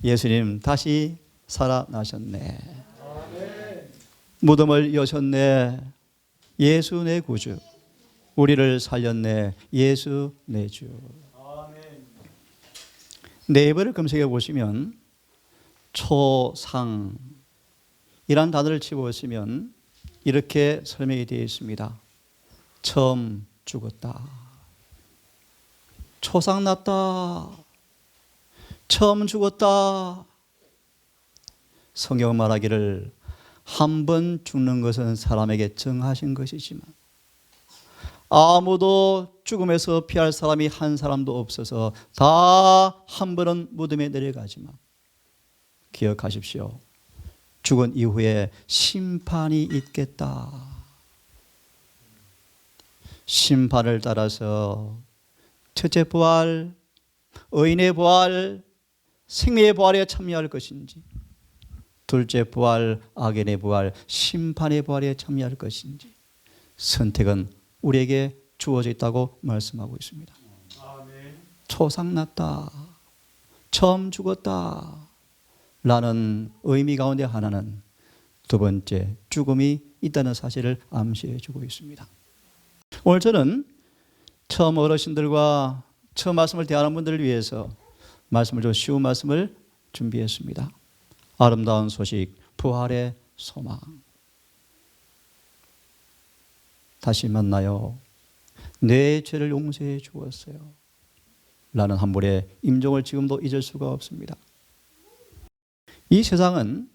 예수님 다시 살아나셨네. 무덤을 여셨네. 예수 내 구주. 우리를 살렸네. 예수 내 주. 네이버를 검색해 보시면 초상이란 단어를 치보시면 이렇게 설명이 되어 있습니다. 처음 죽었다. 초상 났다. 처음 죽었다. 성경 말하기를 한 번 죽는 것은 사람에게 정하신 것이지만 아무도 죽음에서 피할 사람이 한 사람도 없어서 다 한 번은 무덤에 내려가지만 기억하십시오. 죽은 이후에 심판이 있겠다. 심판을 따라서 첫째 부활, 의인의 부활, 생명의 부활에 참여할 것인지, 둘째 부활, 악인의 부활, 심판의 부활에 참여할 것인지 선택은 우리에게 주어져 있다고 말씀하고 있습니다. 초상났다. 처음 죽었다. 라는 의미 가운데 하나는 두 번째, 죽음이 있다는 사실을 암시해 주고 있습니다. 오늘 저는 처음 어르신들과 처음 말씀을 대하는 분들을 위해서 말씀을 좀 쉬운 말씀을 준비했습니다. 아름다운 소식, 부활의 소망. 다시 만나요. 내 죄를 용서해 주었어요. 라는 한물의 임종을 지금도 잊을 수가 없습니다. 이 세상은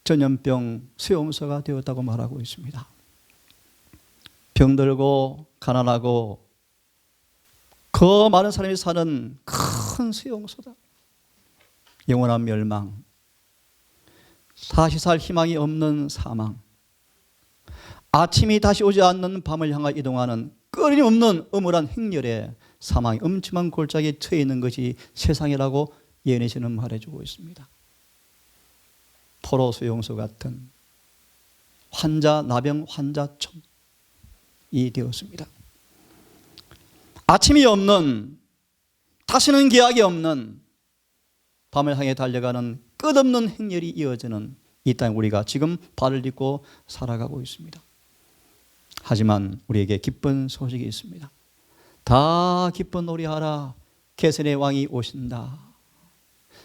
전염병 수용소가 되었다고 말하고 있습니다. 병들고 가난하고 그 많은 사람이 사는 큰 수용소다. 영원한 멸망, 다시 살 희망이 없는 사망, 아침이 다시 오지 않는 밤을 향해 이동하는 끊임없는 음울한 행렬에 사망이 엄청난 골짜기에 처해 있는 것이 세상이라고 예언의 신은 말해주고 있습니다. 포로 수용소 같은 환자, 나병 환자촌이 되었습니다. 아침이 없는, 다시는 기약이 없는 밤을 향해 달려가는 끝없는 행렬이 이어지는 이 땅에 우리가 지금 발을 딛고 살아가고 있습니다. 하지만 우리에게 기쁜 소식이 있습니다. 다 기쁜 노래하라. 개선의 왕이 오신다.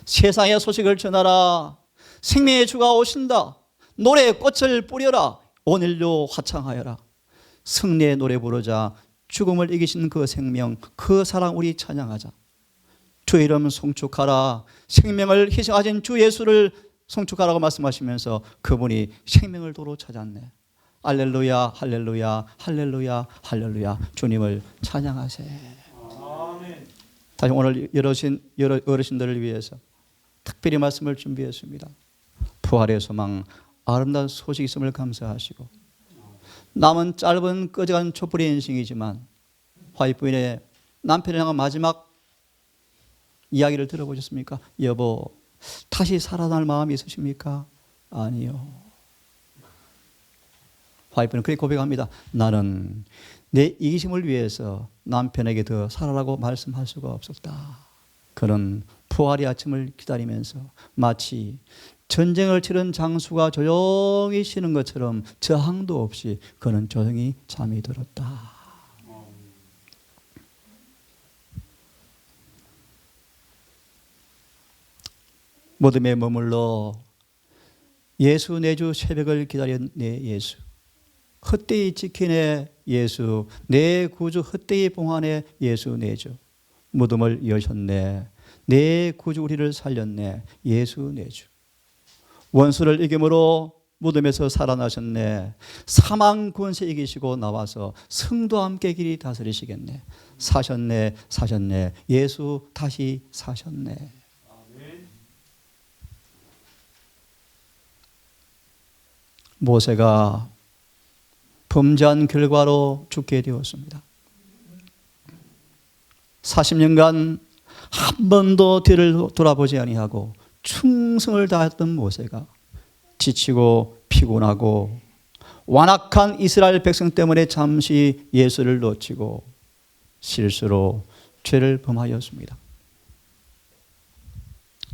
세상의 소식을 전하라. 생명의 주가 오신다. 노래의 꽃을 뿌려라. 오늘도 화창하여라. 승리의 노래 부르자. 죽음을 이기신 그 생명, 그 사랑 우리 찬양하자. 주 이름 송축하라. 생명을 희생하신 주 예수를 송축하라고 말씀하시면서 그분이 생명을 도로 찾았네. 할렐루야, 할렐루야, 할렐루야, 할렐루야. 주님을 찬양하세. 아멘. 다시 오늘 여러 어르신들을 위해서 특별히 말씀을 준비했습니다. 부활의 소망, 아름다운 소식이 있음을 감사하시고 남은 짧은 꺼져간 촛불의 인생이지만 화이트부인의 남편을 향한 마지막 이야기를 들어보셨습니까? 여보, 다시 살아날 마음이 있으십니까? 아니요. 와이프는 그렇게 고백합니다. 나는 내 이기심을 위해서 남편에게 더 살아라고 말씀할 수가 없었다. 그는 부활의 아침을 기다리면서 마치 전쟁을 치른 장수가 조용히 쉬는 것처럼 저항도 없이 그는 조용히 잠이 들었다. 무덤에 머물러 예수 내주 새벽을 기다린 내 예수, 헛되이 지키네 예수, 내 구주 헛되이 봉하네 예수 내주, 무덤을 여셨네, 내 구주 우리를 살렸네 예수 내주, 원수를 이김으로 무덤에서 살아나셨네, 사망 권세 이기시고 나와서 성도와 함께 길이 다스리시겠네, 사셨네 사셨네 예수 다시 사셨네. 모세가 범죄한 결과로 죽게 되었습니다. 40년간 한 번도 뒤를 돌아보지 아니하고 충성을 다했던 모세가 지치고 피곤하고 완악한 이스라엘 백성 때문에 잠시 예수를 놓치고 실수로 죄를 범하였습니다.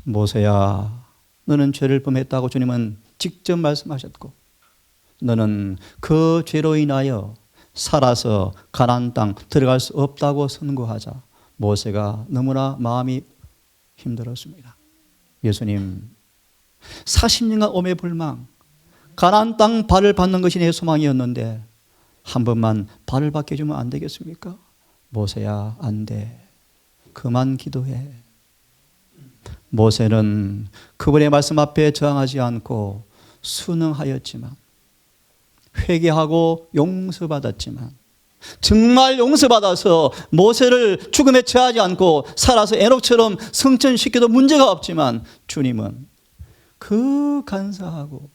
모세야, 너는 죄를 범했다고 주님은 직접 말씀하셨고, 너는 그 죄로 인하여 살아서 가나안 땅 들어갈 수 없다고 선고하자 모세가 너무나 마음이 힘들었습니다. 예수님, 40년간 오매불망 가나안 땅 발을 받는 것이 내 소망이었는데 한 번만 발을 받게 해주면 안 되겠습니까? 모세야, 안 돼. 그만 기도해. 모세는 그분의 말씀 앞에 저항하지 않고 순응하였지만, 회개하고 용서받았지만, 정말 용서받아서 모세를 죽음에 처하지 않고 살아서 에녹처럼 성천시켜도 문제가 없지만, 주님은 그 간사하고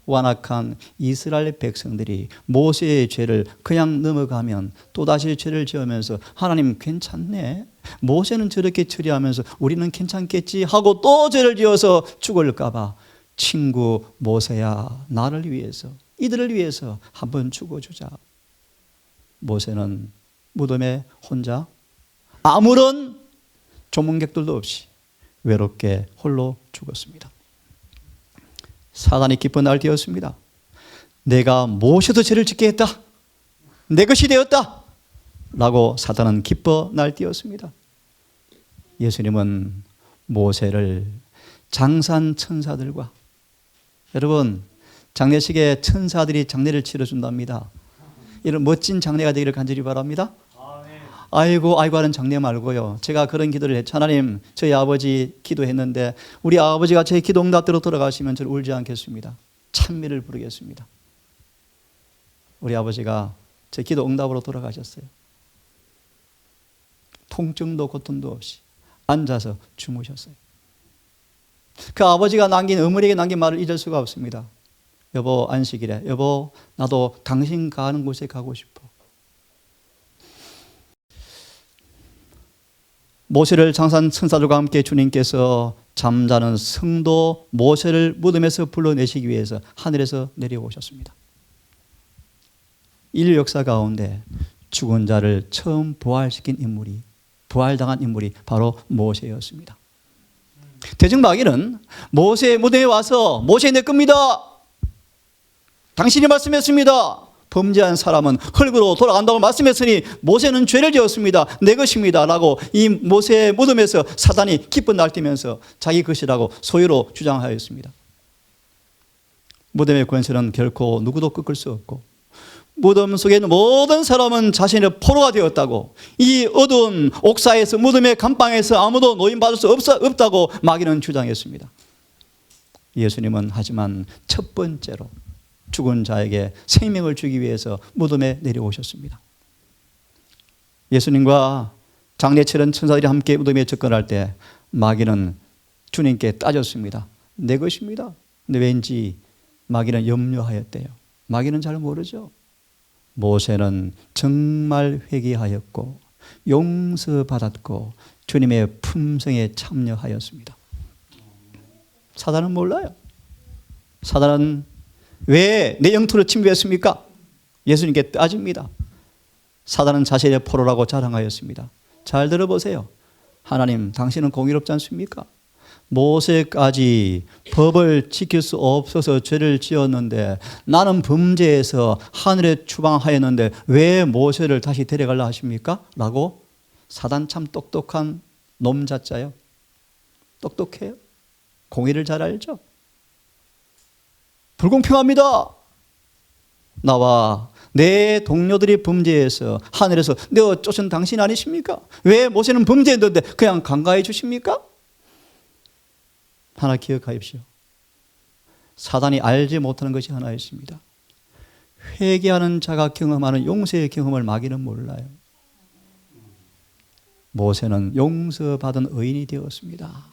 완악한 이스라엘 백성들이 모세의 죄를 그냥 넘어가면 또다시 죄를 지으면서 하나님 괜찮네, 모세는 저렇게 처리하면서 우리는 괜찮겠지 하고 또 죄를 지어서 죽을까 봐 친구 모세야, 나를 위해서, 이들을 위해서 한번 죽어주자. 모세는 무덤에 혼자 아무런 조문객들도 없이 외롭게 홀로 죽었습니다. 사단이 기쁜 날 되었습니다. 내가 모세도 죄를 짓게 했다, 내 것이 되었다 라고 사단은 기뻐 날뛰었습니다. 예수님은 모세를 장산 천사들과, 여러분 장례식에 천사들이 장례를 치러준답니다. 이런 멋진 장례가 되기를 간절히 바랍니다. 아이고 하는 장례 말고요, 제가 그런 기도를 했죠. 하나님, 저희 아버지 기도했는데 우리 아버지가 제 기도 응답대로 돌아가시면 저를 울지 않겠습니다. 찬미를 부르겠습니다. 우리 아버지가 제 기도 응답으로 돌아가셨어요. 통증도 고통도 없이 앉아서 주무셨어요. 그 아버지가 어머니에게 남긴 말을 잊을 수가 없습니다. 여보, 안식일에 여보, 나도 당신 가는 곳에 가고 싶어. 모세를 장산 천사들과 함께 주님께서 잠자는 성도 모세를 무덤에서 불러내시기 위해서 하늘에서 내려오셨습니다. 인류 역사 가운데 죽은 자를 처음 부활시킨 인물이, 부활당한 인물이 바로 모세였습니다. 대적마귀는 모세의 무덤에 와서 모세 내 겁니다, 당신이 말씀했습니다, 범죄한 사람은 흙으로 돌아간다고 말씀했으니 모세는 죄를 지었습니다, 내 것입니다 라고 이 모세의 무덤에서 사단이 기뻐 날뛰면서 자기 것이라고 소유로 주장하였습니다. 무덤의 권세는 결코 누구도 꺾을 수 없고, 무덤 속에 있는 모든 사람은 자신의 포로가 되었다고, 이 어두운 옥사에서, 무덤의 감방에서 아무도 노임받을 수 없다고 마귀는 주장했습니다. 예수님은 하지만 첫 번째로 죽은 자에게 생명을 주기 위해서 무덤에 내려오셨습니다. 예수님과 장례치른 천사들이 함께 무덤에 접근할 때 마귀는 주님께 따졌습니다. 내 것입니다. 근데 왠지 마귀는 염려하였대요. 마귀는 잘 모르죠. 모세는 정말 회개하였고 용서받았고 주님의 품성에 참여하였습니다. 사단은 몰라요. 사단은 왜 내 영토를 침범했습니까? 예수님께 따집니다. 사단은 자신의 포로라고 자랑하였습니다. 잘 들어보세요. 하나님, 당신은 공의롭지 않습니까? 모세까지 법을 지킬 수 없어서 죄를 지었는데, 나는 범죄해서 하늘에 추방하였는데 왜 모세를 다시 데려가려 하십니까? 라고. 사단 참 똑똑한 놈자짜요. 똑똑해요. 공의를 잘 알죠. 불공평합니다. 나와 내 동료들이 범죄해서 하늘에서 내어 쫓은 당신 아니십니까? 왜 모세는 범죄했는데 그냥 간과해 주십니까? 하나 기억하십시오. 사단이 알지 못하는 것이 하나 있습니다. 회개하는 자가 경험하는 용서의 경험을 마귀는 몰라요. 모세는 용서받은 의인이 되었습니다.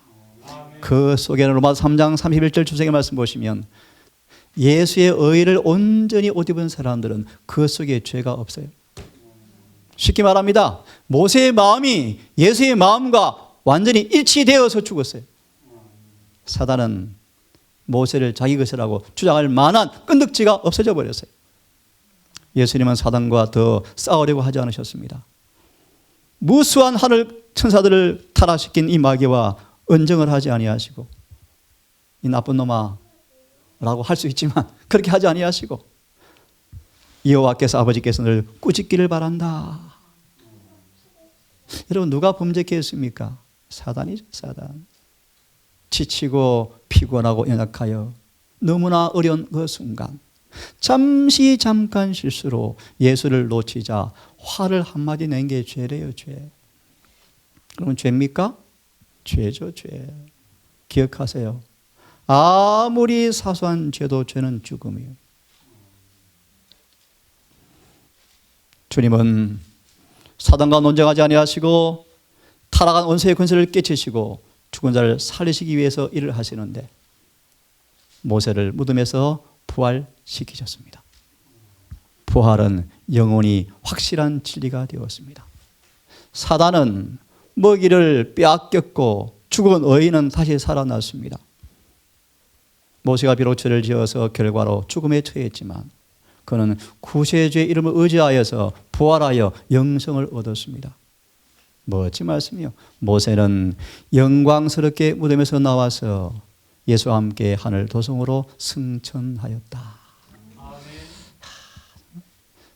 그 속에는 로마서 3장 31절 주석의 말씀 보시면, 예수의 의를 온전히 옷 입은 사람들은 그 속에 죄가 없어요. 쉽게 말합니다. 모세의 마음이 예수의 마음과 완전히 일치되어서 죽었어요. 사단은 모세를 자기 것이라고 주장할 만한 끈덕지가 없어져 버렸어요. 예수님은 사단과 더 싸우려고 하지 않으셨습니다. 무수한 하늘 천사들을 타락시킨 이 마귀와 은정을 하지 아니하시고 이 나쁜 놈아 라고 할 수 있지만 그렇게 하지 아니하시고 여호와께서 아버지께서 늘 꾸짖기를 바란다. 여러분 누가 범죄케 했습니까? 사단이죠. 사단. 지치고 피곤하고 연약하여 너무나 어려운 그 순간 잠깐 실수로 예수를 놓치자 화를 한마디 낸 게 죄래요. 죄. 그러면 죄입니까? 죄죠. 죄. 기억하세요. 아무리 사소한 죄도 죄는 죽음이에요. 주님은 사단과 논쟁하지 아니하시고 타락한 원수의 권세를 깨치시고 죽은 자를 살리시기 위해서 일을 하시는데 모세를 무덤에서 부활시키셨습니다. 부활은 영원히 확실한 진리가 되었습니다. 사단은 먹이를 빼앗겼고 죽은 의인은 다시 살아났습니다. 모세가 비록 죄를 지어서 결과로 죽음에 처했지만 그는 구세주의 이름을 의지하여서 부활하여 영생을 얻었습니다. 멋진 말씀이요. 모세는 영광스럽게 무덤에서 나와서 예수와 함께 하늘 도성으로 승천하였다.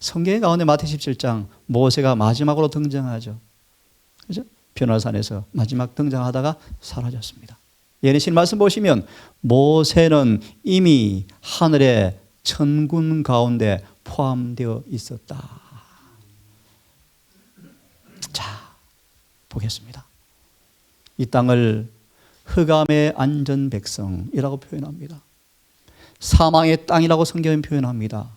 성경 가운데 마태 17장 모세가 마지막으로 등장하죠. 그죠? 변화산에서 마지막 등장하다가 사라졌습니다. 예레미야 말씀 보시면 모세는 이미 하늘의 천군 가운데 포함되어 있었다. 자, 보겠습니다. 이 땅을 흑암의 안전 백성이라고 표현합니다. 사망의 땅이라고 성경은 표현합니다.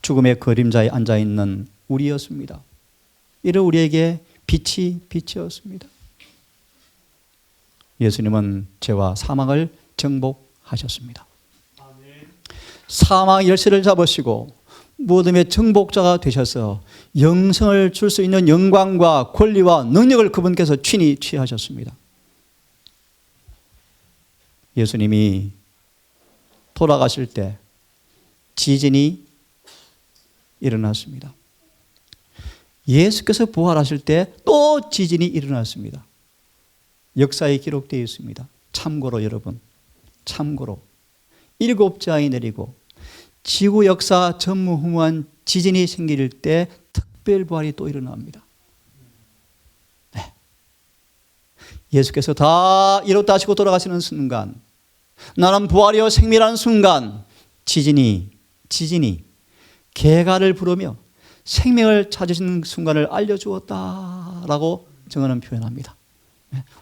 죽음의 그림자에 앉아있는 우리였습니다. 이를 우리에게 빛이었습니다. 예수님은 죄와 사망을 정복하셨습니다. 사망 열쇠를 잡으시고 무덤의 정복자가 되셔서 영생을 줄 수 있는 영광과 권리와 능력을 그분께서 친히 취하셨습니다. 예수님이 돌아가실 때 지진이 일어났습니다. 예수께서 부활하실 때 또 지진이 일어났습니다. 역사에 기록되어 있습니다. 참고로 여러분, 참고로 7자이 내리고 지구 역사 전무후무한 지진이 생길 때 특별부활이 또 일어납니다. 네. 예수께서 다 이뤘다 하시고 돌아가시는 순간, 나는 부활이요 생명이라는 순간 지진이 개가를 부르며 생명을 찾으시는 순간을 알려주었다라고 증언은 표현합니다.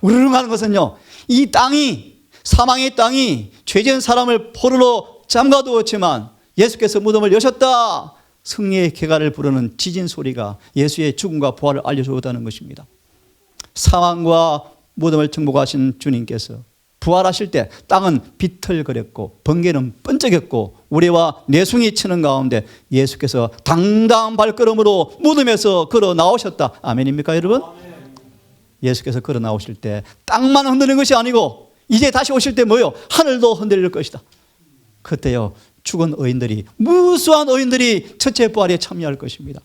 우르릉 하는 것은요, 이 땅이, 사망의 땅이 죄지은 사람을 포로로 잠가두었지만 예수께서 무덤을 여셨다, 승리의 개가를 부르는 지진 소리가 예수의 죽음과 부활을 알려주었다는 것입니다. 사망과 무덤을 정복하신 주님께서 부활하실 때 땅은 비틀거렸고 번개는 번쩍였고 우리와 내숭이 치는 가운데 예수께서 당당한 발걸음으로 무덤에서 걸어 나오셨다. 아멘입니까 여러분? 예수께서 걸어 나오실 때 땅만 흔드는 것이 아니고 이제 다시 오실 때 뭐요? 하늘도 흔들릴 것이다. 그때요 죽은 의인들이, 무수한 의인들이 첫째 부활에 참여할 것입니다.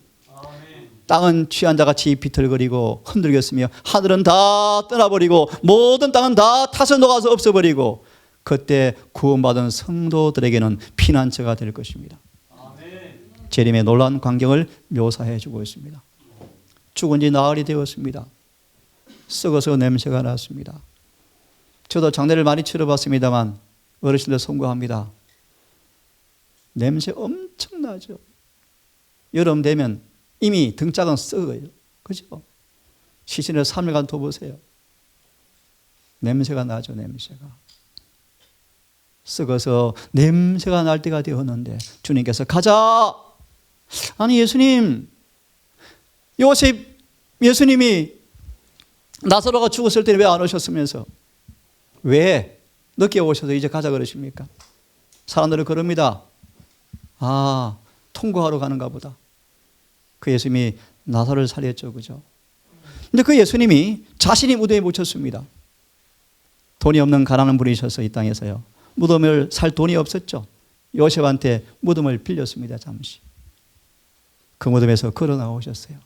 땅은 취한 자같이 비틀거리고 흔들겠으며 하늘은 다 떠나버리고 모든 땅은 다 타서 녹아서 없어버리고 그때 구원받은 성도들에게는 피난처가 될 것입니다. 재림의 놀라운 광경을 묘사해 주고 있습니다. 죽은 지 나흘이 되었습니다. 썩어서 냄새가 났습니다. 저도 장례를 많이 치러봤습니다만 어르신들 송구합니다. 냄새 엄청나죠. 여름 되면 이미 등짝은 썩어요. 그죠? 시신을 3일간 둬보세요. 냄새가 나죠. 냄새가. 썩어서 냄새가 날 때가 되었는데 주님께서 가자. 아니 예수님, 예수님이 나사로가 죽었을 때 왜 안 오셨으면서 왜 늦게 오셔서 이제 가자 그러십니까? 사람들은 그럽니다. 아, 통과하러 가는가 보다. 그 예수님이 나사로를 살렸죠. 그죠? 근데 그 예수님이 자신이 무덤에 묻혔습니다. 돈이 없는 가난한 분이셔서 이 땅에서요. 무덤을 살 돈이 없었죠. 요셉한테 무덤을 빌렸습니다. 잠시. 그 무덤에서 걸어 나오셨어요.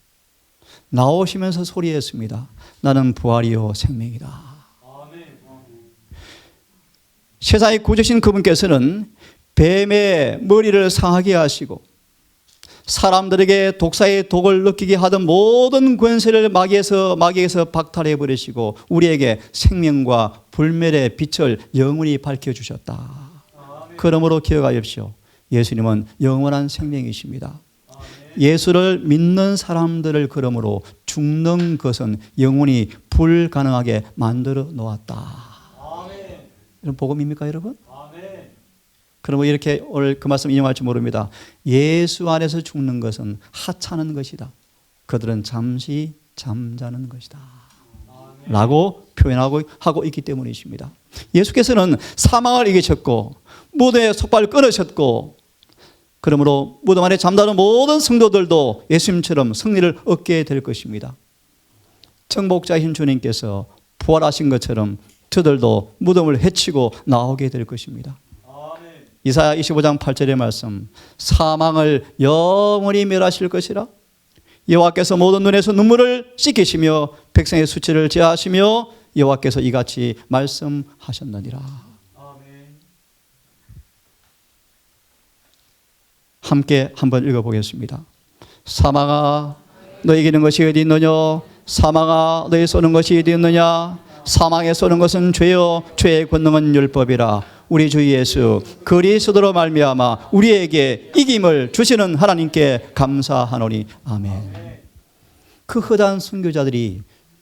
나오시면서 소리했습니다. 나는 부활이요 생명이다. 세상의 구주신 그분께서는 뱀의 머리를 상하게 하시고 사람들에게 독사의 독을 느끼게 하던 모든 권세를 마귀에서 박탈해 버리시고 우리에게 생명과 불멸의 빛을 영원히 밝혀주셨다. 그러므로 기억하십시오. 예수님은 영원한 생명이십니다. 예수를 믿는 사람들을 그러므로 죽는 것은 영원히 불가능하게 만들어 놓았다. 이런 복음입니까, 여러분? 그러면 이렇게 오늘 그 말씀 인용할지 모릅니다. 예수 안에서 죽는 것은 하찮은 것이다. 그들은 잠시 잠자는 것이다. 라고 표현하고 있기 때문이십니다. 예수께서는 사망을 이기셨고 무덤에 솥발을 끊으셨고 그러므로 무덤 안에 잠자는 모든 성도들도 예수님처럼 승리를 얻게 될 것입니다. 정복자이신 주님께서 부활하신 것처럼 저들도 무덤을 헤치고 나오게 될 것입니다. 이사야 25장 8절의 말씀, 사망을 영원히 멸하실 것이라. 여호와께서 모든 눈에서 눈물을 씻기시며 백성의 수치를 제하시며 여호와께서 이같이 말씀하셨느니라. 함께 한번 읽어보겠습니다. 사망아 너에게 있는 것이 어디 있느냐. 사망아 너에 쏘는 것이 어디 있느냐. 사망에 쏘는 것은 죄요 죄의 권능은 율법이라. 우리 주 예수 그리스도로 말미암아 우리에게 이김을 주시는 하나님께 감사하노니 아멘. 그 허다한 순교자들이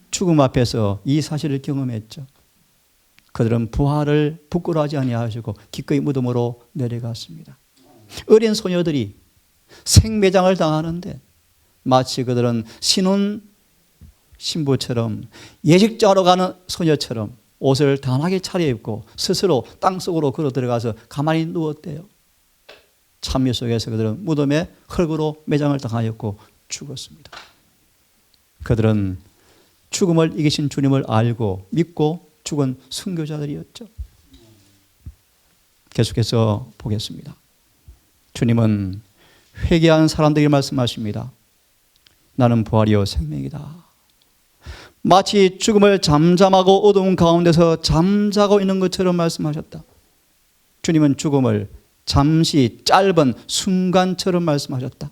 죽음 앞에서 이 사실을 경험했죠. 그들은 부활을 부끄러워하지 아니하시고 기꺼이 무덤으로 내려갔습니다. 어린 소녀들이 생매장을 당하는데 마치 그들은 신혼 신부처럼 예식장으로 가는 소녀처럼 옷을 단하게 차려입고 스스로 땅속으로 걸어 들어가서 가만히 누웠대요. 참미 속에서 그들은 무덤에 흙으로 매장을 당하였고 죽었습니다. 그들은 죽음을 이기신 주님을 알고 믿고 죽은 순교자들이었죠. 계속해서 보겠습니다. 주님은 회개하는 사람들에게 말씀하십니다. 나는 부활이요 생명이다. 마치 죽음을 잠잠하고 어두운 가운데서 잠자고 있는 것처럼 말씀하셨다. 주님은 죽음을 잠시 짧은 순간처럼 말씀하셨다.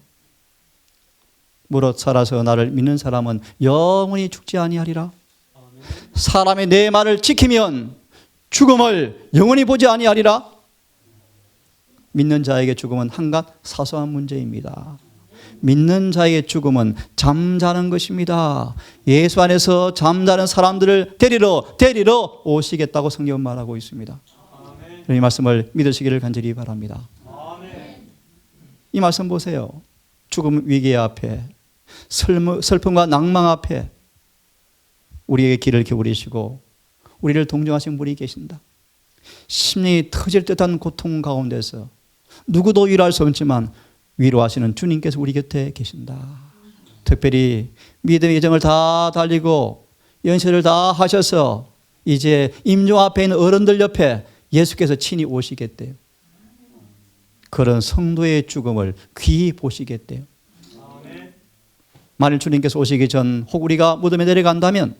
무릇 살아서 나를 믿는 사람은 영원히 죽지 아니하리라. 사람이 내 말을 지키면 죽음을 영원히 보지 아니하리라. 믿는 자에게 죽음은 한갓 사소한 문제입니다. 믿는 자의 죽음은 잠자는 것입니다. 예수 안에서 잠자는 사람들을 데리러 오시겠다고 성경은 말하고 있습니다. 이 말씀을 믿으시기를 간절히 바랍니다. 이 말씀 보세요. 죽음 위기 앞에 슬픔과 낭망 앞에 우리에게 길을 기울이시고 우리를 동정하신 분이 계신다. 심령이 터질 듯한 고통 가운데서 누구도 위로할 수 없지만 위로하시는 주님께서 우리 곁에 계신다. 특별히 믿음의 여정을 다 달리고 연세를 다 하셔서 이제 임종 앞에 있는 어른들 옆에 예수께서 친히 오시겠대요. 그런 성도의 죽음을 귀히 보시겠대요. 만일 주님께서 오시기 전 혹 우리가 무덤에 내려간다면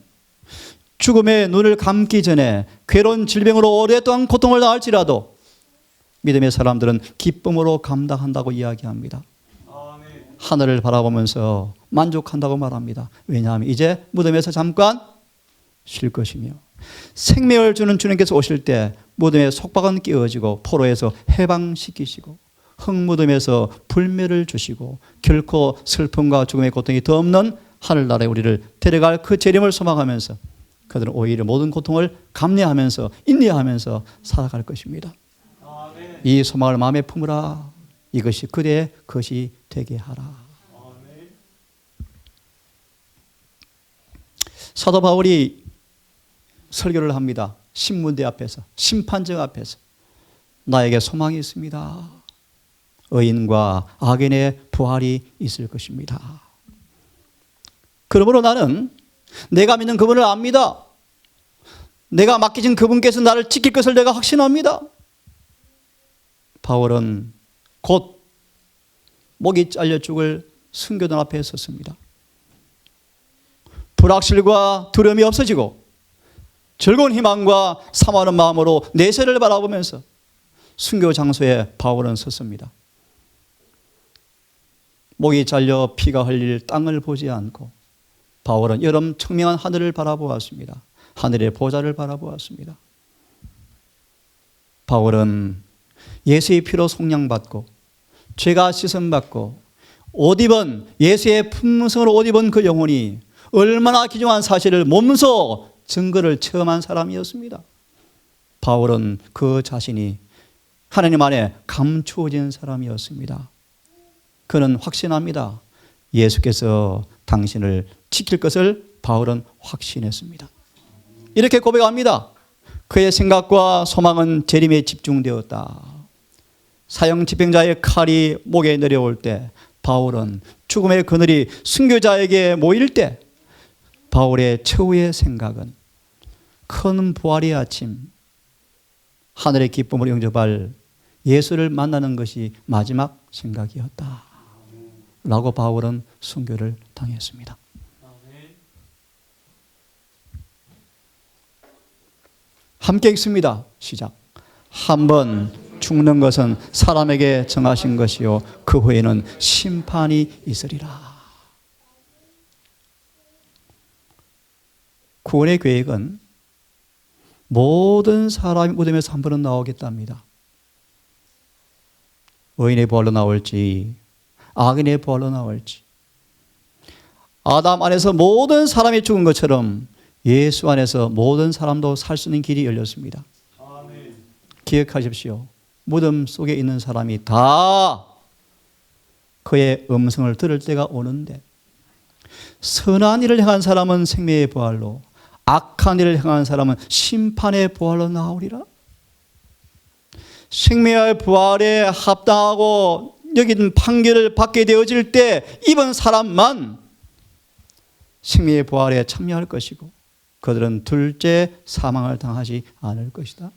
죽음의 눈을 감기 전에 괴로운 질병으로 오랫동안 고통을 당할지라도 믿음의 사람들은 기쁨으로 감당한다고 이야기합니다. 하늘을 바라보면서 만족한다고 말합니다. 왜냐하면 이제 무덤에서 잠깐 쉴 것이며 생명을 주는 주님께서 오실 때 무덤의 속박은 깨어지고 포로에서 해방시키시고 흙무덤에서 불멸을 주시고 결코 슬픔과 죽음의 고통이 더 없는 하늘나라에 우리를 데려갈 그 재림을 소망하면서 그들은 오히려 모든 고통을 감내하면서 인내하면서 살아갈 것입니다. 이 소망을 마음에 품으라. 이것이 그대의 것이 되게 하라. 사도 바울이 설교를 합니다. 신문대 앞에서, 심판정 앞에서. 나에게 소망이 있습니다. 의인과 악인의 부활이 있을 것입니다. 그러므로 나는 내가 믿는 그분을 압니다. 내가 맡기신 그분께서 나를 지킬 것을 내가 확신합니다. 바울은 곧 목이 잘려 죽을 순교단 앞에 섰습니다. 불확실과 두려움이 없어지고 즐거운 희망과 사모하는 마음으로 내세를 바라보면서 순교 장소에 바울은 섰습니다. 목이 잘려 피가 흘릴 땅을 보지 않고 바울은 여름 청명한 하늘을 바라보았습니다. 하늘의 보좌를 바라보았습니다. 바울은 예수의 피로 속량받고 죄가 씻음받고 옷 입은 예수의 품성으로 옷 입은 그 영혼이 얼마나 귀중한 사실을 몸소 증거를 체험한 사람이었습니다. 바울은 그 자신이 하나님 안에 감추어진 사람이었습니다. 그는 확신합니다. 예수께서 당신을 지킬 것을 바울은 확신했습니다. 이렇게 고백합니다. 그의 생각과 소망은 재림에 집중되었다. 사형 집행자의 칼이 목에 내려올 때 바울은 죽음의 그늘이 순교자에게 모일 때 바울의 최후의 생각은 큰 부활의 아침, 하늘의 기쁨을 영접할 예수를 만나는 것이 마지막 생각이었다 라고 바울은 순교를 당했습니다. 함께 읽습니다. 시작. 한번 죽는 것은 사람에게 정하신 것이요 그 후에는 심판이 있으리라. 구원의 계획은 모든 사람이 무덤에서 한 번은 나오겠답니다. 의인의 부활로 나올지 악인의 부활로 나올지, 아담 안에서 모든 사람이 죽은 것처럼 예수 안에서 모든 사람도 살 수 있는 길이 열렸습니다. 아멘. 기억하십시오. 무덤 속에 있는 사람이 다 그의 음성을 들을 때가 오는데 선한 일을 행한 사람은 생명의 부활로, 악한 일을 행한 사람은 심판의 부활로 나오리라. 생명의 부활에 합당하고 여긴 판결을 받게 되어질 때 입은 사람만 생명의 부활에 참여할 것이고 그들은 둘째 사망을 당하지 않을 것이다.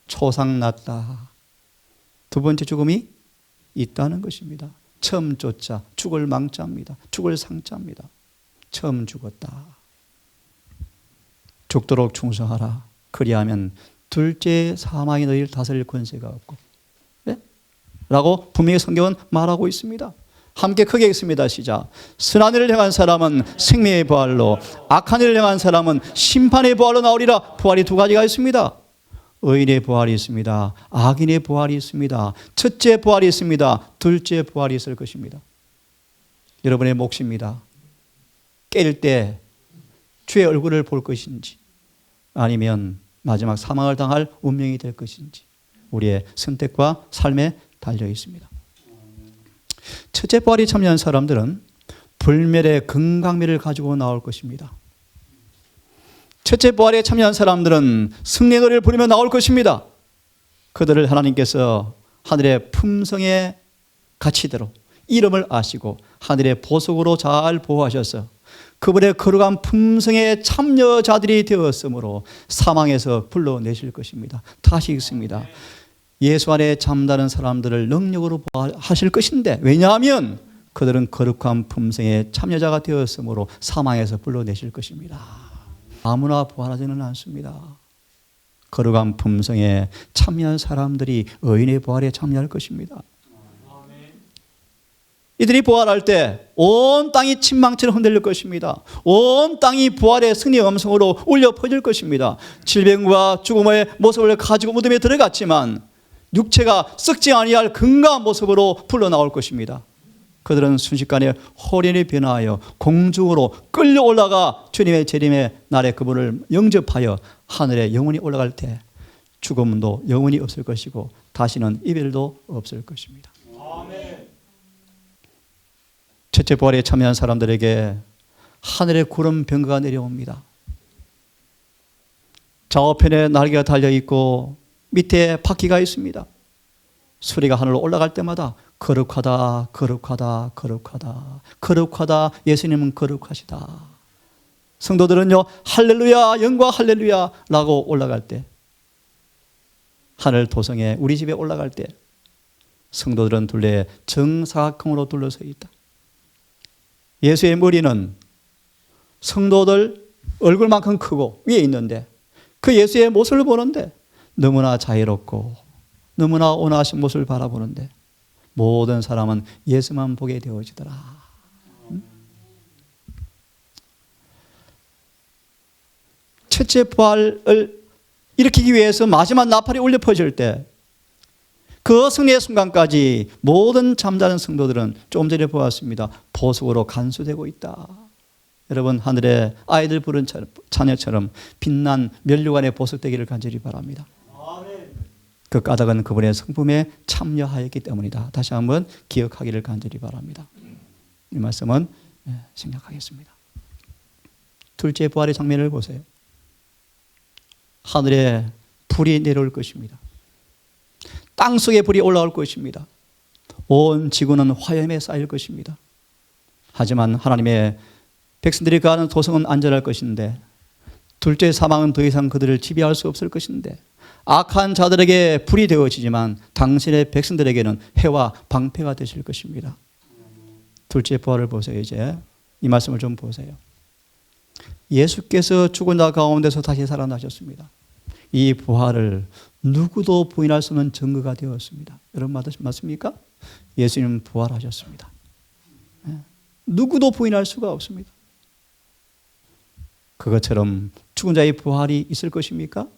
초상났다. 두 번째 죽음이 있다는 것입니다. 처음 쫓아 죽을 망자입니다. 죽을 상자입니다. 처음 죽었다. 죽도록 충성하라. 그리하면 둘째 사망이 너희를 다스릴 권세가 없고, 네? 라고 분명히 성경은 말하고 있습니다. 함께 크게 읽습니다. 시작. 선한 일을 행한 사람은 생명의 부활로, 악한 일을 행한 사람은 심판의 부활로 나오리라. 부활이 두 가지가 있습니다. 의인의 부활이 있습니다. 악인의 부활이 있습니다. 첫째 부활이 있습니다. 둘째 부활이 있을 것입니다. 여러분의 몫입니다. 깰 때 주의 얼굴을 볼 것인지 아니면 마지막 사망을 당할 운명이 될 것인지 우리의 선택과 삶에 달려 있습니다. 첫째 부활이 참여한 사람들은 불멸의 건강미를 가지고 나올 것입니다. 첫째 부활에 참여한 사람들은 승리의 노래를 부르며 나올 것입니다. 그들을 하나님께서 하늘의 품성의 가치대로 이름을 아시고 하늘의 보석으로 잘 보호하셔서 그분의 거룩한 품성의 참여자들이 되었으므로 사망에서 불러내실 것입니다. 다시 읽습니다. 예수 안에 잠자는 사람들을 능력으로 보호하실 것인데, 왜냐하면 그들은 거룩한 품성의 참여자가 되었으므로 사망에서 불러내실 것입니다. 아무나 부활하지는 않습니다. 거룩한 품성에 참여한 사람들이 의인의 부활에 참여할 것입니다. 이들이 부활할 때 온 땅이 침망처럼 흔들릴 것입니다. 온 땅이 부활의 승리의 음성으로 울려 퍼질 것입니다. 질병과 죽음의 모습을 가지고 무덤에 들어갔지만 육체가 썩지 아니할 건강한 모습으로 불러나올 것입니다. 그들은 순식간에 호련히 변화하여 공중으로 끌려 올라가 주님의 재림의 날에 그분을 영접하여 하늘에 영원히 올라갈 때 죽음도 영원히 없을 것이고 다시는 이별도 없을 것입니다. 아멘. 첫째 부활에 참여한 사람들에게 하늘의 구름 병거가 내려옵니다. 좌우편에 날개가 달려있고 밑에 바퀴가 있습니다. 수리가 하늘로 올라갈 때마다 거룩하다, 거룩하다, 거룩하다, 거룩하다, 예수님은 거룩하시다. 성도들은요, 할렐루야, 영광 할렐루야 라고 올라갈 때, 하늘 도성에 우리 집에 올라갈 때 성도들은 둘레 정사각형으로 둘러서 있다. 예수의 머리는 성도들 얼굴만큼 크고 위에 있는데 그 예수의 모습을 보는데 너무나 자유롭고 너무나 온화하신 모습을 바라보는데 모든 사람은 예수만 보게 되어지더라. 첫째 부활을 일으키기 위해서 마지막 나팔이 울려 퍼질 때 그 승리의 순간까지 모든 잠자는 성도들은 조금 전에 보았습니다. 보석으로 간수되고 있다. 여러분, 하늘에 아이들 부른 자녀처럼 빛난 면류관의 보석되기를 간절히 바랍니다. 그 까닭은 그분의 성품에 참여하였기 때문이다. 다시 한번 기억하기를 간절히 바랍니다. 이 말씀은 생략하겠습니다. 둘째 부활의 장면을 보세요. 하늘에 불이 내려올 것입니다. 땅 속에 불이 올라올 것입니다. 온 지구는 화염에 쌓일 것입니다. 하지만 하나님의 백성들이 가는 도성은 안전할 것인데 둘째 사망은 더 이상 그들을 지배할 수 없을 것인데 악한 자들에게 불이 되어지지만 당신의 백성들에게는 해와 방패가 되실 것입니다. 둘째 부활을 보세요. 이제 이 말씀을 좀 보세요. 예수께서 죽은 자 가운데서 다시 살아나셨습니다. 이 부활을 누구도 부인할 수 없는 증거가 되었습니다. 여러분 맞습니까? 예수님 부활하셨습니다. 누구도 부인할 수가 없습니다. 그것처럼 죽은 자의 부활이 있을 것입니까?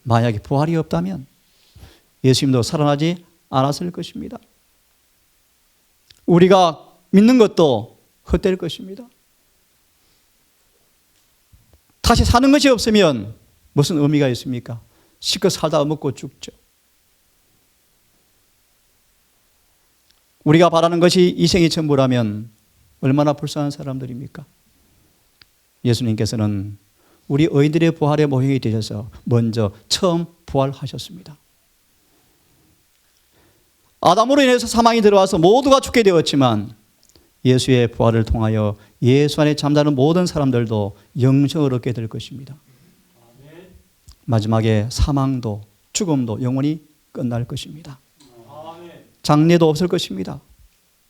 만약에 부활이 없다면 예수님도 살아나지 않았을 것입니다. 우리가 믿는 것도 헛될 것입니다. 다시 사는 것이 없으면 무슨 의미가 있습니까? 실컷 살다가 먹고 죽죠. 우리가 바라는 것이 이생이 전부라면 얼마나 불쌍한 사람들입니까? 예수님께서는 우리 의인들의 부활의 모형이 되셔서 먼저 처음 부활하셨습니다. 아담으로 인해서 사망이 들어와서 모두가 죽게 되었지만 예수의 부활을 통하여 예수 안에 잠자는 모든 사람들도 영생을 얻게 될 것입니다. 마지막에 사망도 죽음도 영원히 끝날 것입니다. 장례도 없을 것입니다.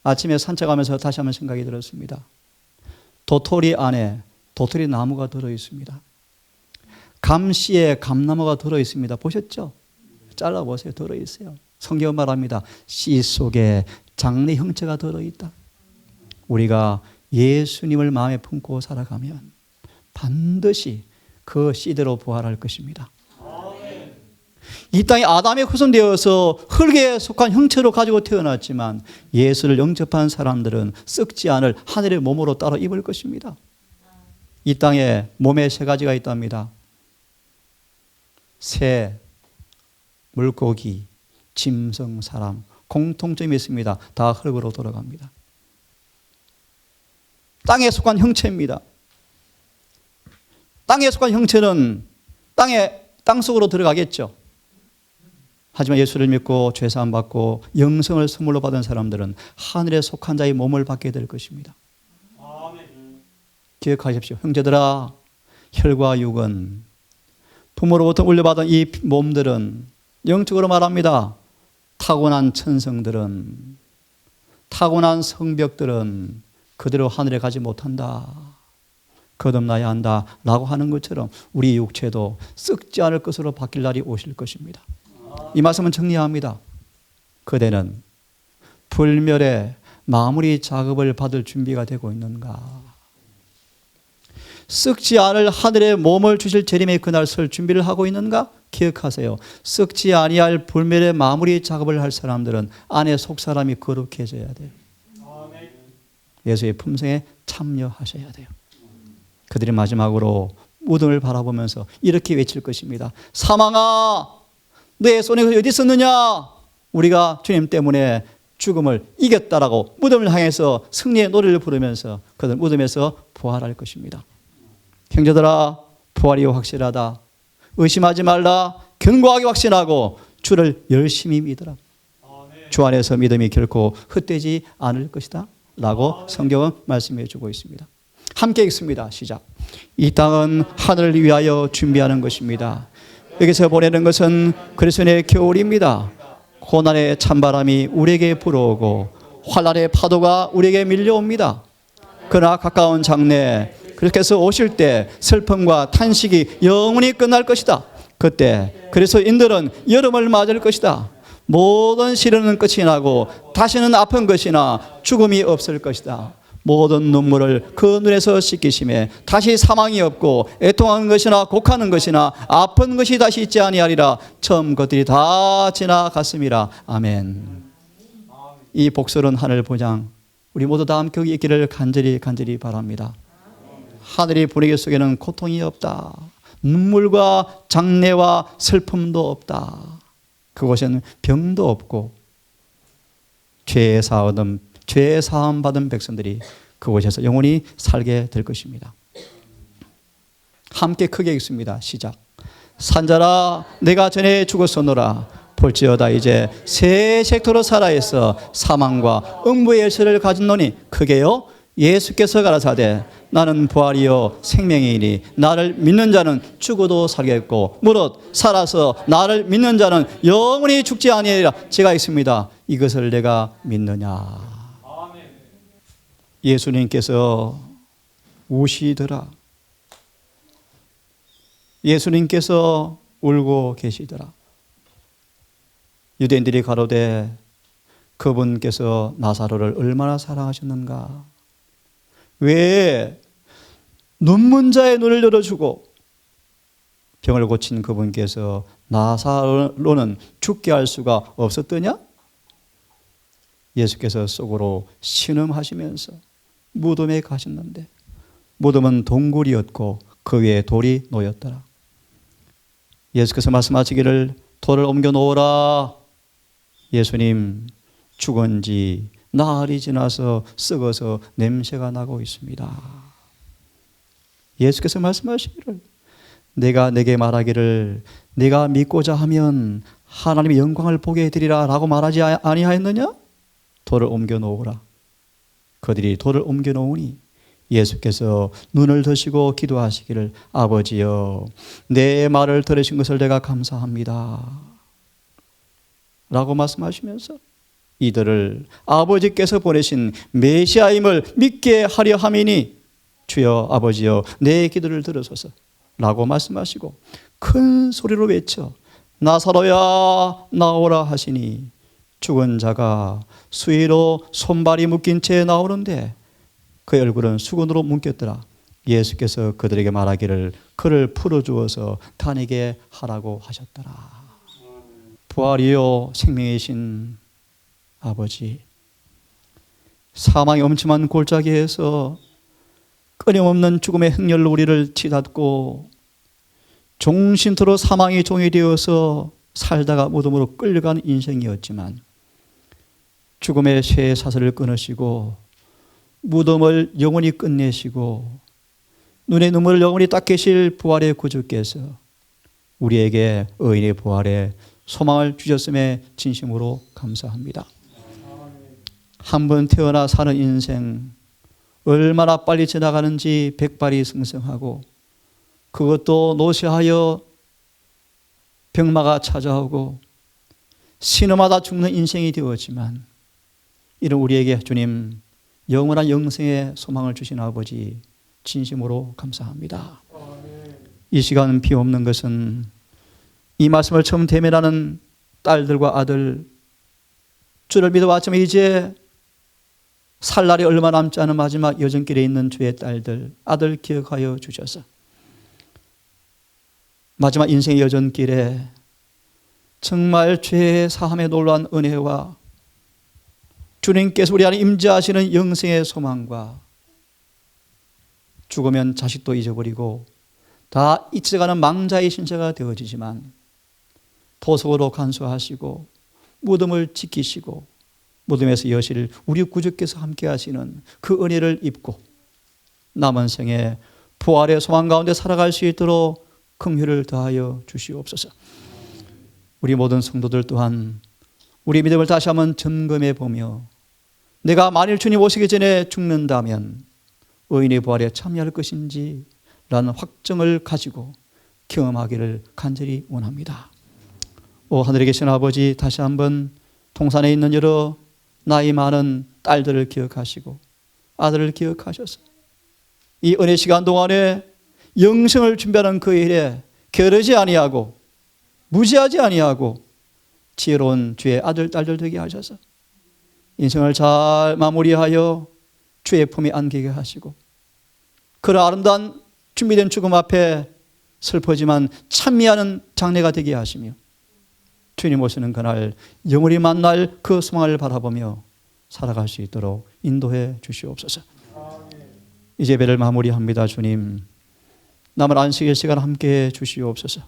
아침에 산책하면서 다시 한번 생각이 들었습니다. 도토리 안에 도토리 나무가 들어있습니다. 감씨에 감나무가 들어있습니다. 보셨죠? 잘라보세요. 들어있어요. 성경 말합니다. 씨 속에 장래 형체가 들어있다. 우리가 예수님을 마음에 품고 살아가면 반드시 그 씨대로 부활할 것입니다. 이 땅에 아담의 후손되어서 흙에 속한 형체로 가지고 태어났지만 예수를 영접한 사람들은 썩지 않을 하늘의 몸으로 따로 입을 것입니다. 이 땅에 몸에 세 가지가 있답니다. 새, 물고기, 짐승, 사람 공통점이 있습니다. 다 흙으로 돌아갑니다. 땅에 속한 형체입니다. 땅에 속한 형체는 땅 속으로 들어가겠죠. 하지만 예수를 믿고 죄사함 받고 영생을 선물로 받은 사람들은 하늘에 속한 자의 몸을 받게 될 것입니다. 기억하십시오. 형제들아, 혈과 육은 부모로부터 물려받은 이 몸들은 영적으로 말합니다. 타고난 천성들은, 타고난 성벽들은 그대로 하늘에 가지 못한다. 거듭나야 한다 라고 하는 것처럼 우리 육체도 썩지 않을 것으로 바뀔 날이 오실 것입니다. 이 말씀은 정리합니다. 그대는 불멸의 마무리 작업을 받을 준비가 되고 있는가? 썩지 않을 하늘의 몸을 주실 재림의 그날 설 준비를 하고 있는가? 기억하세요. 썩지 아니할 불멸의 마무리 작업을 할 사람들은 안에 속 사람이 거룩해져야 돼요. 예수의 품성에 참여하셔야 돼요. 그들이 마지막으로 무덤을 바라보면서 이렇게 외칠 것입니다. 사망아, 너의 손에 어디 있었느냐? 우리가 주님 때문에 죽음을 이겼다라고 무덤을 향해서 승리의 노래를 부르면서 그들 무덤에서 부활할 것입니다. 형제들아, 부활이 확실하다. 의심하지 말라. 견고하게 확신하고 주를 열심히 믿으라. 주 안에서 믿음이 결코 헛되지 않을 것이다 라고 성경은 말씀해 주고 있습니다. 함께 읽습니다. 시작. 이 땅은 하늘을 위하여 준비하는 것입니다. 여기서 보내는 것은 그리스도의 겨울입니다. 고난의 찬바람이 우리에게 불어오고 환난의 파도가 우리에게 밀려옵니다. 그러나 가까운 장래 그렇게해서 오실 때 슬픔과 탄식이 영원히 끝날 것이다. 그때 그래서 인들은 여름을 맞을 것이다. 모든 시련은 끝이 나고 다시는 아픈 것이나 죽음이 없을 것이다. 모든 눈물을 그 눈에서 씻기심에 다시 사망이 없고 애통하는 것이나 곡하는 것이나 아픈 것이 다시 있지 아니하리라. 처음 것들이 다 지나갔음이라. 아멘. 이 복스러운 하늘 보장 우리 모두 다 함께 있기를 간절히 바랍니다. 하늘의 분위기 속에는 고통이 없다. 눈물과 장례와 슬픔도 없다. 그곳에는 병도 없고 죄 사함 받은 백성들이 그곳에서 영원히 살게 될 것입니다. 함께 크게 읽습니다. 시작. 산자라 내가 전에 죽었었노라. 볼지어다 이제 새 색토로 살아있어 사망과 음부의 열쇠를 가진노니 크게요 예수께서 가라사대 나는 부활이요 생명이니 나를 믿는 자는 죽어도 살겠고 무릇 살아서 나를 믿는 자는 영원히 죽지 아니하리라. 제가 있습니다. 이것을 내가 믿느냐. 예수님께서 우시더라. 예수님께서 울고 계시더라. 유대인들이 가로되 그분께서 나사로를 얼마나 사랑하셨는가. 왜 눈먼 자의 눈을 열어주고 병을 고친 그분께서 나사로는 죽게 할 수가 없었더냐? 예수께서 속으로 신음하시면서 무덤에 가셨는데 무덤은 동굴이었고 그 위에 돌이 놓였더라. 예수께서 말씀하시기를 돌을 옮겨 놓으라. 예수님 죽은 지 나흘이 지나서 썩어서 냄새가 나고 있습니다. 예수께서 말씀하시기를 내가 내게 말하기를 내가 믿고자 하면 하나님의 영광을 보게 해드리라 라고 말하지 아니하였느냐? 돌을 옮겨 놓으라. 그들이 돌을 옮겨 놓으니 예수께서 눈을 드시고 기도하시기를 아버지여 내 말을 들으신 것을 내가 감사합니다 라고 말씀하시면서 이들을 아버지께서 보내신 메시아임을 믿게 하려 함이니 주여 아버지여 내 기도를 들으소서 라고 말씀하시고 큰 소리로 외쳐 나사로야 나오라 하시니 죽은 자가 수의로 손발이 묶인 채 나오는데 그의 얼굴은 수건으로 묶였더라. 예수께서 그들에게 말하기를 그를 풀어주어서 다니게 하라고 하셨더라. 부활이요 생명이신 아버지, 사망의 엄침한 골짜기에서 끊임없는 죽음의 행렬로 우리를 치닫고 종신토로 사망의 종이 되어서 살다가 무덤으로 끌려간 인생이었지만 죽음의 쇠 사슬을 끊으시고 무덤을 영원히 끝내시고 눈의 눈물을 영원히 닦으실 부활의 구주께서 우리에게 의인의 부활에 소망을 주셨음에 진심으로 감사합니다. 한 번 태어나 사는 인생 얼마나 빨리 지나가는지 백발이 승승하고 그것도 노쇠하여 병마가 찾아오고 신음하다 죽는 인생이 되었지만 이런 우리에게 주님 영원한 영생의 소망을 주신 아버지 진심으로 감사합니다. 이 시간 비 없는 것은 이 말씀을 처음 대면하는 딸들과 아들 주를 믿어왔지만 이제 살 날이 얼마 남지 않은 마지막 여정길에 있는 주의 딸들 아들 기억하여 주셔서 마지막 인생의 여정길에 정말 죄의 사함의 놀라운 은혜와 주님께서 우리 안에 임재하시는 영생의 소망과 죽으면 자식도 잊어버리고 다 잊혀가는 망자의 신세가 되어지지만 보석으로 간수하시고 무덤을 지키시고 무덤에서 여실 우리 구주께서 함께 하시는 그 은혜를 입고 남은 생에 부활의 소망 가운데 살아갈 수 있도록 긍휼을 더하여 주시옵소서. 우리 모든 성도들 또한 우리 믿음을 다시 한번 점검해 보며 내가 만일 주님 오시기 전에 죽는다면 의인의 부활에 참여할 것인지 라는 확정을 가지고 경험하기를 간절히 원합니다. 오 하늘에 계신 아버지, 다시 한번 동산에 있는 여러 나이 많은 딸들을 기억하시고 아들을 기억하셔서 이 은혜 시간 동안에 영생을 준비하는 그 일에 게으르지 아니하고 무지하지 아니하고 지혜로운 주의 아들 딸들 되게 하셔서 인생을 잘 마무리하여 주의 품에 안기게 하시고 그런 아름다운 준비된 죽음 앞에 슬퍼지만 찬미하는 장래가 되게 하시며 주님 오시는 그날 영원히 만날 그 소망을 바라보며 살아갈 수 있도록 인도해 주시옵소서. 이제 예배를 마무리합니다. 주님, 남은 안식일 시간 함께해 주시옵소서.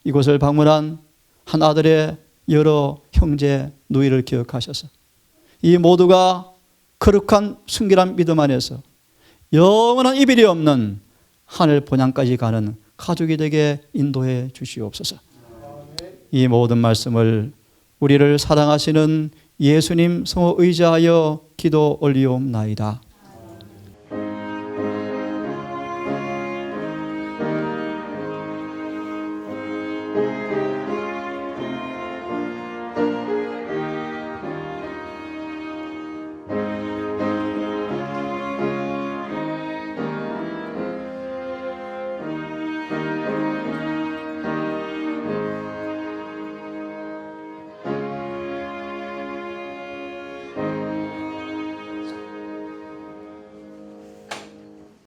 이곳을 방문한 한 아들의 여러 형제 누이를 기억하셔서 이 모두가 거룩한 순결한 믿음 안에서 영원한 이별이 없는 하늘 본향까지 가는 가족이 되게 인도해 주시옵소서. 이 모든 말씀을 우리를 사랑하시는 예수님 성호 의지하여 기도 올리옵나이다.